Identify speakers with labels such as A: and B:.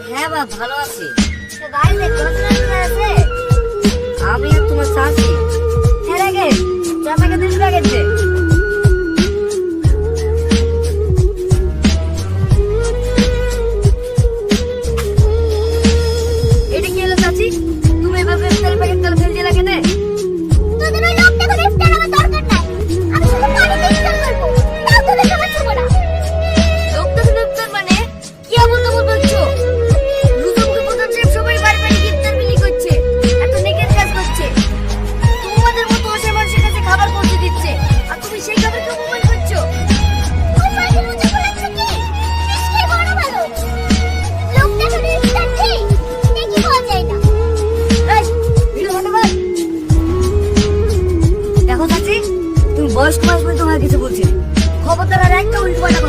A: হ্যাঁ বাপ, ভালো আছি।
B: বাড়িতে কতজন আছে?
A: আমি আর তোমার চাচি।
B: হ্যাঁ রে, চাচাকে 2 টাকা গেছে।
A: এটা কি হলো চাচি? তুমি এভাবে ইফতারের প্যাকেট তেল ফেল দিয়ে কেন?
B: তোদের ওই লোকটা করে ইফতার আমার দরকার নাই। আমি শুধু পানিতে ইফতার করবো। তাও তোদের খাবার ছোবো না।
A: লোকটা শুধু ইফতার মানে কি এমন তেমন বলছো? রুজুমকে প্রধান সাহেব সবাই বাড়ি বাড়ি ইফতার বিলি করছে, এত নেকের কাজ করছে। তোমাদের মতো অসহায় মানুষের কাছে খাবার পৌঁছে দিচ্ছে, আর তুমি সেই খাবারকে অপমান করছো।
B: ওই মাঝে মধ্যে বলেছে কি? মিষ্টি বড় ভালো। লোকটা করে ইফতার নেই। দেখি পাওয়া যায় না।
A: এই, ভিডিও বন্ধ কর। দেখো চাচি, তুমি বয়স্ক মানুষ বলে তোমার কিছু বলছি না। খবরদার আর একটা উল্টো পাল্টা